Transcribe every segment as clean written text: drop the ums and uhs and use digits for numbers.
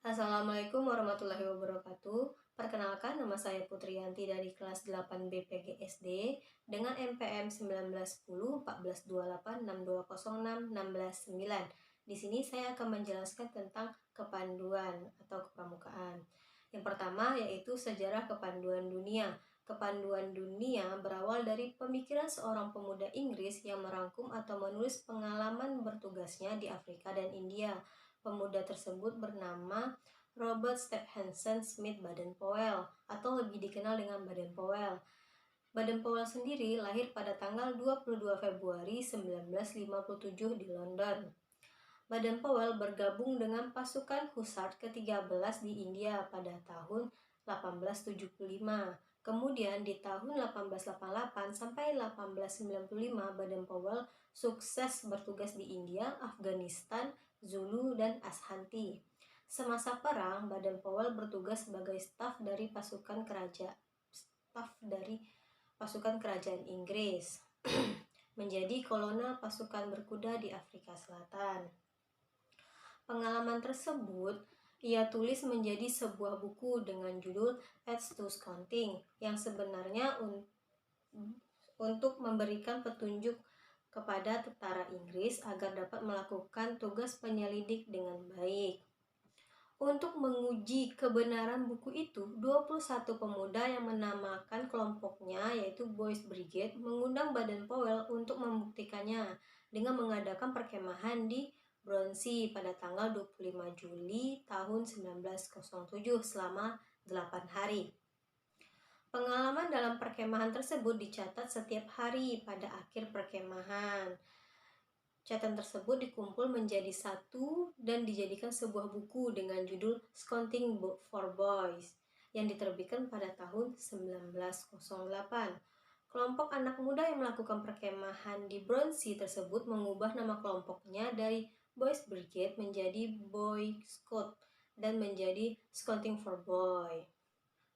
Assalamualaikum warahmatullahi wabarakatuh. Perkenalkan, nama saya Putriyanti dari kelas 8 BPG SD dengan NPM 1910 142862061669. Di sini saya akan menjelaskan tentang kepanduan atau kepramukaan. Yang pertama yaitu sejarah kepanduan dunia. Kepanduan dunia berawal dari pemikiran seorang pemuda Inggris yang merangkum atau menulis pengalaman bertugasnya di Afrika dan India. Pemuda tersebut bernama Robert Stephenson Smith Baden-Powell atau lebih dikenal dengan Baden-Powell. Baden-Powell sendiri lahir pada tanggal 22 Februari 1957 di London. Baden-Powell bergabung dengan pasukan Hussars ke-13 di India pada tahun 1875. Kemudian di tahun 1888 sampai 1895 Baden-Powell sukses bertugas di India, Afghanistan, Zulu, dan Ashanti. Semasa perang, Baden-Powell bertugas sebagai staf dari pasukan kerajaan Inggris, menjadi kolonel pasukan berkuda di Afrika Selatan. Pengalaman tersebut ia tulis menjadi sebuah buku dengan judul Aids to Scouting, yang sebenarnya untuk memberikan petunjuk kepada tentara Inggris agar dapat melakukan tugas penyelidik dengan baik. Untuk menguji kebenaran buku itu, 21 pemuda yang menamakan kelompoknya yaitu Boys Brigade mengundang Baden-Powell untuk membuktikannya dengan mengadakan perkemahan di Bronsey pada tanggal 25 Juli tahun 1907 selama 8 hari. Pengalaman dalam perkemahan tersebut dicatat setiap hari pada akhir perkemahan. Catatan tersebut dikumpul menjadi satu dan dijadikan sebuah buku dengan judul Scouting Book for Boys yang diterbitkan pada tahun 1908. Kelompok anak muda yang melakukan perkemahan di Bronsey tersebut mengubah nama kelompoknya dari Boys Brigade menjadi Boy Scout dan menjadi Scouting for Boy.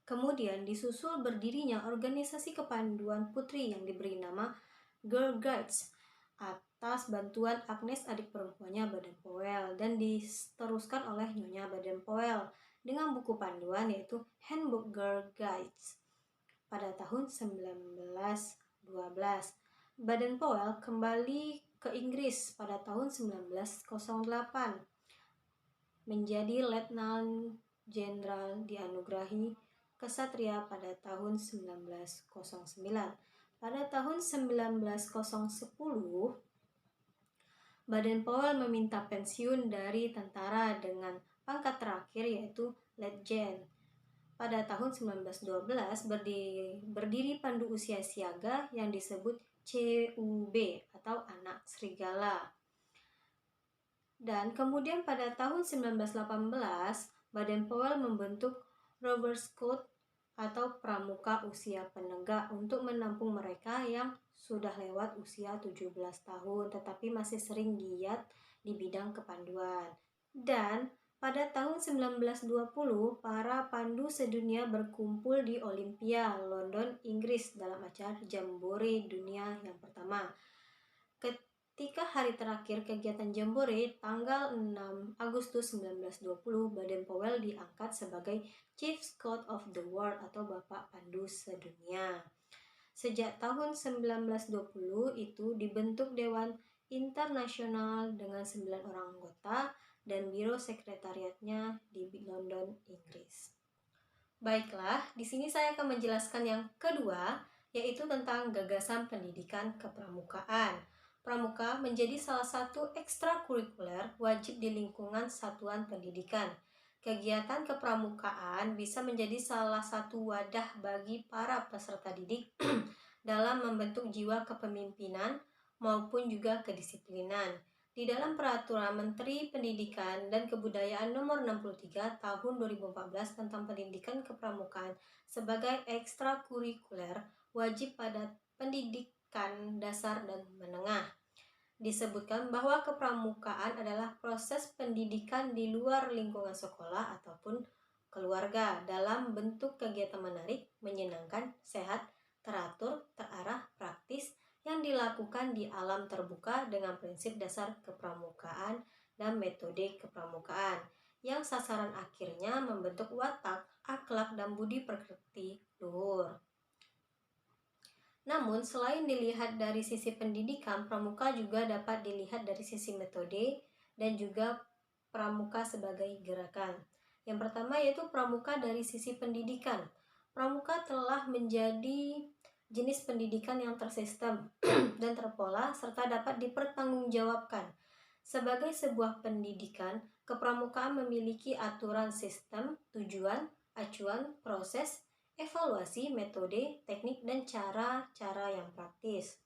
Kemudian disusul berdirinya organisasi kepanduan putri yang diberi nama Girl Guides atas bantuan Agnes, adik perempuannya Baden-Powell, dan diteruskan oleh Nyonya Baden-Powell dengan buku panduan yaitu Handbook Girl Guides pada tahun 1912. Baden-Powell kembali ke Inggris pada tahun 1908 menjadi Letnan Jenderal, dianugerahi Kesatria pada tahun 1909. Pada tahun 1910, Baden-Powell meminta pensiun dari tentara dengan pangkat terakhir yaitu Letjen. Pada tahun 1912 berdiri pandu usia siaga yang disebut CUB atau Anak Serigala. Dan kemudian pada tahun 1918, Baden-Powell membentuk Rover Scout atau pramuka usia penegak untuk menampung mereka yang sudah lewat usia 17 tahun tetapi masih sering giat di bidang kepanduan. Dan pada tahun 1920, para pandu sedunia berkumpul di Olympia, London, Inggris dalam acara Jambore Dunia yang pertama. Ketika hari terakhir kegiatan Jambore, tanggal 6 Agustus 1920, Baden-Powell diangkat sebagai Chief Scout of the World atau Bapak Pandu Sedunia. Sejak tahun 1920 itu dibentuk Dewan Internasional dengan 9 orang anggota dan biro sekretariatnya di London, Inggris. Baiklah, di sini saya akan menjelaskan yang kedua, yaitu tentang gagasan pendidikan kepramukaan. Pramuka menjadi salah satu ekstrakurikuler wajib di lingkungan satuan pendidikan. Kegiatan kepramukaan bisa menjadi salah satu wadah bagi para peserta didik dalam membentuk jiwa kepemimpinan maupun juga kedisiplinan. Di dalam Peraturan Menteri Pendidikan dan Kebudayaan Nomor 63 Tahun 2014 tentang Pendidikan Kepramukaan sebagai ekstrakurikuler wajib pada pendidikan dasar dan menengah, disebutkan bahwa kepramukaan adalah proses pendidikan di luar lingkungan sekolah ataupun keluarga dalam bentuk kegiatan menarik, menyenangkan, sehat, teratur, terarah, praktis, yang dilakukan di alam terbuka dengan prinsip dasar kepramukaan dan metode kepramukaan yang sasaran akhirnya membentuk watak, akhlak, dan budi pekerti luhur. Namun, selain dilihat dari sisi pendidikan, pramuka juga dapat dilihat dari sisi metode dan juga pramuka sebagai gerakan. Yang pertama yaitu pramuka dari sisi pendidikan. Pramuka telah menjadi jenis pendidikan yang tersistem dan terpola serta dapat dipertanggungjawabkan. Sebagai sebuah pendidikan, kepramukaan memiliki aturan sistem, tujuan, acuan, proses, evaluasi, metode, teknik, dan cara-cara yang praktis.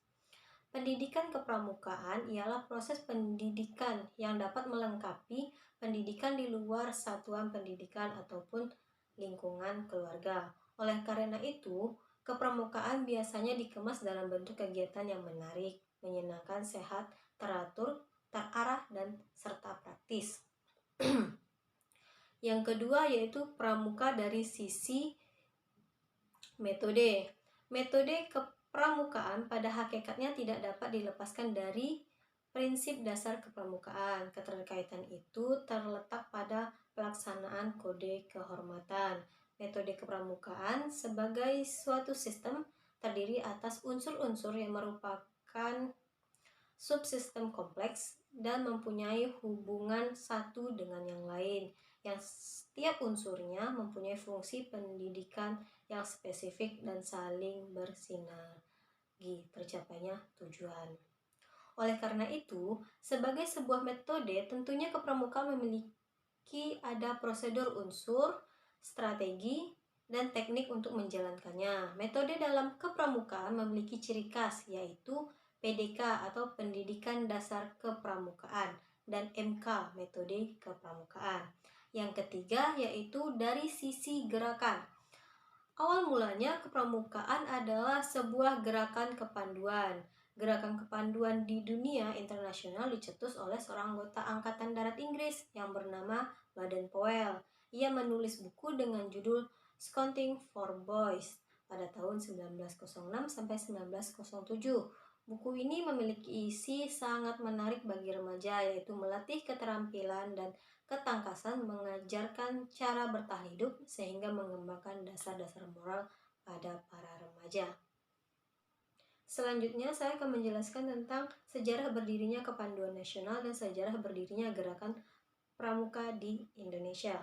Pendidikan kepramukaan ialah proses pendidikan yang dapat melengkapi pendidikan di luar satuan pendidikan ataupun lingkungan keluarga. Oleh karena itu, kepramukaan biasanya dikemas dalam bentuk kegiatan yang menarik, menyenangkan, sehat, teratur, terarah, dan serta praktis. Yang kedua yaitu pramuka dari sisi metode. Metode kepramukaan pada hakikatnya tidak dapat dilepaskan dari prinsip dasar kepramukaan. Keterkaitan itu terletak pada pelaksanaan kode kehormatan. Metode kepramukaan sebagai suatu sistem terdiri atas unsur-unsur yang merupakan subsistem kompleks dan mempunyai hubungan satu dengan yang lain, yang setiap unsurnya mempunyai fungsi pendidikan yang spesifik dan saling bersinergi tercapainya tujuan. Oleh karena itu, sebagai sebuah metode, tentunya kepramukaan memiliki ada prosedur unsur, strategi, dan teknik untuk menjalankannya. Metode dalam kepramukaan memiliki ciri khas, yaitu PDK atau Pendidikan Dasar Kepramukaan dan MK Metode Kepramukaan. Yang ketiga yaitu dari sisi gerakan. Awal mulanya kepramukaan adalah sebuah gerakan kepanduan. Gerakan kepanduan di dunia internasional dicetus oleh seorang anggota Angkatan Darat Inggris yang bernama Baden-Powell. Ia menulis buku dengan judul Scouting for Boys pada tahun 1906 sampai 1907. Buku ini memiliki isi sangat menarik bagi remaja, yaitu melatih keterampilan dan ketangkasan, mengajarkan cara bertahan hidup, sehingga mengembangkan dasar-dasar moral pada para remaja. Selanjutnya saya akan menjelaskan tentang sejarah berdirinya Kepanduan Nasional dan sejarah berdirinya Gerakan Pramuka di Indonesia.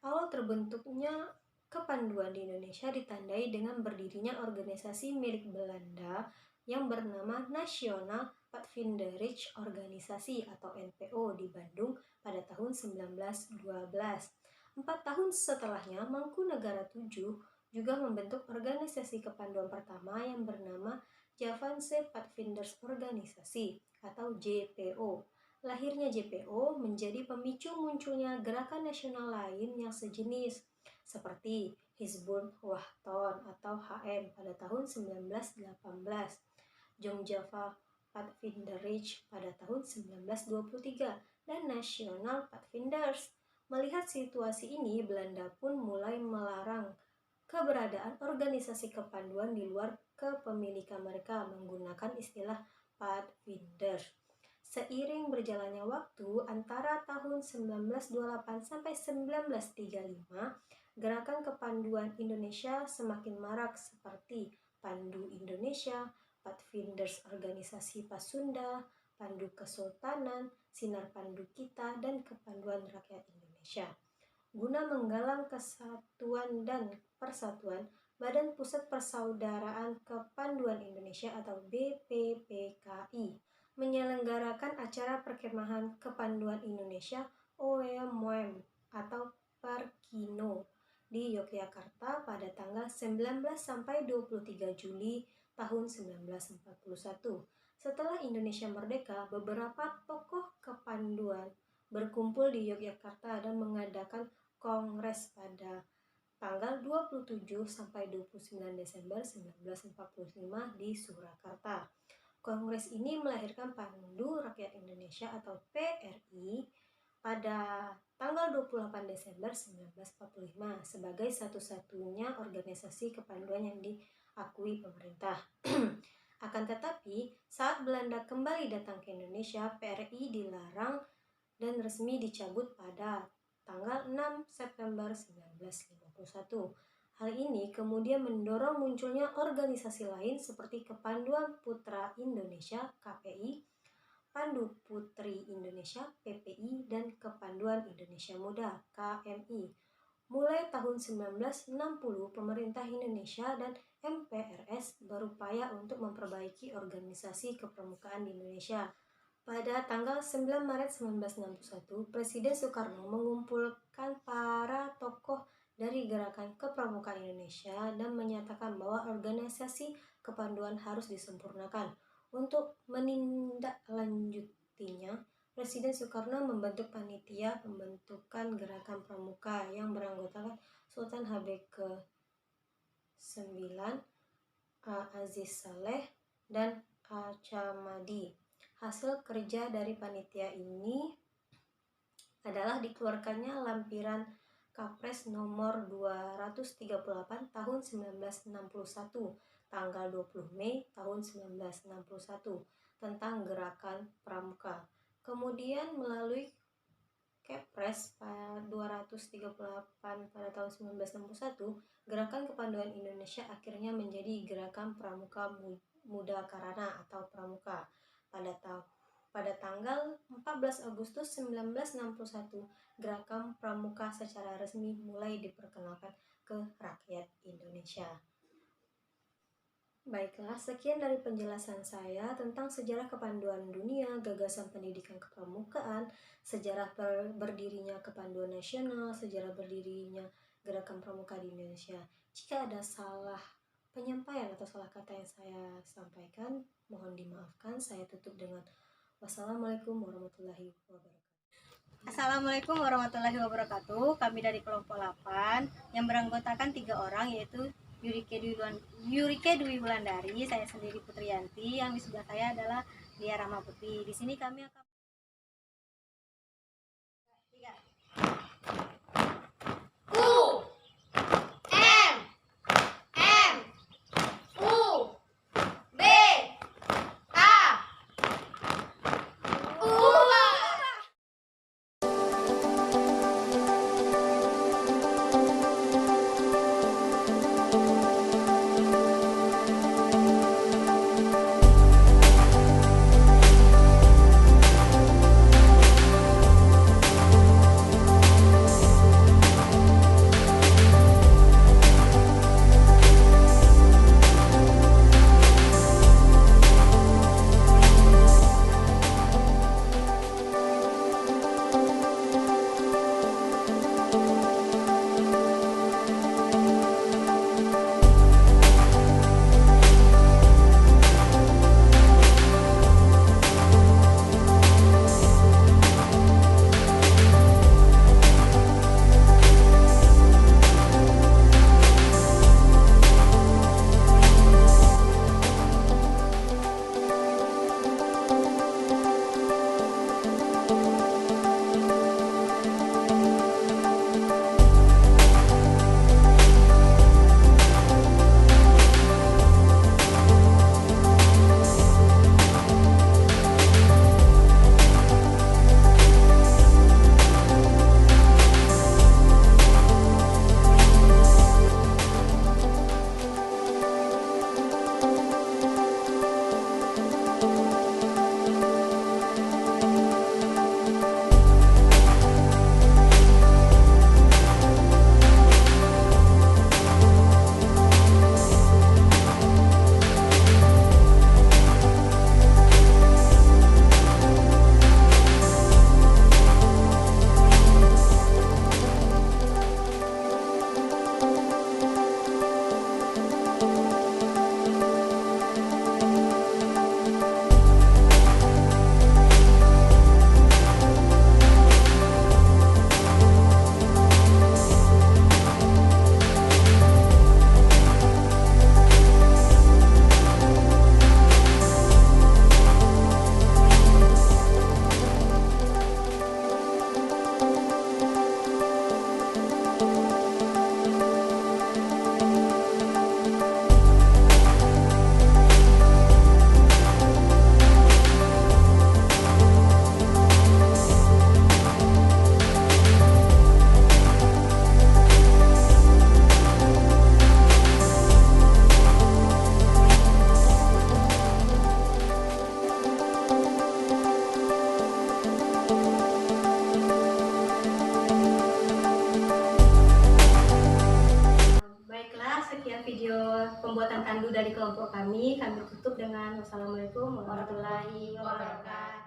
Awal terbentuknya Kepanduan di Indonesia ditandai dengan berdirinya organisasi milik Belanda yang bernama National Padvinderij Organisasi atau NPO di Bandung pada tahun 1912. 4 tahun setelahnya, Mangkunegara VII juga membentuk organisasi kepanduan pertama yang bernama Javanse Padvinders Organisasi atau JPO. Lahirnya JPO menjadi pemicu munculnya gerakan nasional lain yang sejenis, seperti Hizbul Wahton atau HM pada tahun 1918, Jong Java Padvinderij pada tahun 1923, dan National Padvinders. Melihat situasi ini, Belanda pun mulai melarang keberadaan organisasi kepanduan di luar kepemilikan mereka menggunakan istilah Padvinders. Seiring berjalannya waktu, antara tahun 1928 sampai 1935, gerakan kepanduan Indonesia semakin marak seperti Pandu Indonesia, Padvinders Organisasi Pasunda, Pandu Kesultanan, Sinar Pandu Kita, dan Kepanduan Rakyat Indonesia. Guna menggalang kesatuan dan persatuan, Badan Pusat Persaudaraan Kepanduan Indonesia atau BPPKI menyelenggarakan acara Perkemahan Kepanduan Indonesia OEMOEM atau Perkino di Yogyakarta pada tanggal 19 sampai 23 Juli tahun 1941. Setelah Indonesia merdeka, beberapa tokoh kepanduan berkumpul di Yogyakarta dan mengadakan kongres pada tanggal 27 sampai 29 Desember 1945 di Surakarta. Kongres ini melahirkan Pandu Rakyat Indonesia atau PRI pada tanggal 28 Desember 1945 sebagai satu-satunya organisasi kepanduan yang diakui pemerintah. Akan tetapi, saat Belanda kembali datang ke Indonesia, PRI dilarang dan resmi dicabut pada tanggal 6 September 1951. Hal ini kemudian mendorong munculnya organisasi lain seperti Kepanduan Putra Indonesia (KPI), Pandu Putri Indonesia (PPI), dan Kepanduan Indonesia Muda (KMI). Mulai tahun 1960, pemerintah Indonesia dan MPRS berupaya untuk memperbaiki organisasi kepramukaan di Indonesia. Pada tanggal 9 Maret 1961, Presiden Soekarno mengumpulkan para tokoh dari Gerakan Kepramukaan Indonesia dan menyatakan bahwa organisasi kepanduan harus disempurnakan. Untuk menindaklanjutinya, Presiden Soekarno membentuk panitia pembentukan Gerakan Pramuka yang beranggotakan Sultan Habib ke-9, Aziz Saleh, dan Acamadi. Hasil kerja dari panitia ini adalah dikeluarkannya lampiran Kapres nomor 238 tahun 1961 tanggal 20 Mei tahun 1961 tentang Gerakan Pramuka. Kemudian melalui Kepres 238 pada tahun 1961, Gerakan Kepanduan Indonesia akhirnya menjadi Gerakan Pramuka Muda Karana atau Pramuka. Pada tanggal 14 Agustus 1961, Gerakan Pramuka secara resmi mulai diperkenalkan ke rakyat Indonesia. Baiklah, sekian dari penjelasan saya tentang sejarah kepanduan dunia, gagasan pendidikan kepramukaan, sejarah berdirinya Kepanduan Nasional, sejarah berdirinya Gerakan Pramuka di Indonesia. Jika ada salah penyampaian atau salah kata yang saya sampaikan, mohon dimaafkan. Saya tutup dengan wassalamualaikum warahmatullahi wabarakatuh. Assalamualaikum warahmatullahi wabarakatuh. Kami dari kelompok 8 yang beranggotakan 3 orang, yaitu Yurike Dwi Wulandari, saya sendiri Putriyanti, yang di sebelah saya adalah Lia Rahma Putri. Di sini kami akan video pembuatan tandu dari kelompok kami tutup dengan wassalamualaikum warahmatullahi wabarakatuh.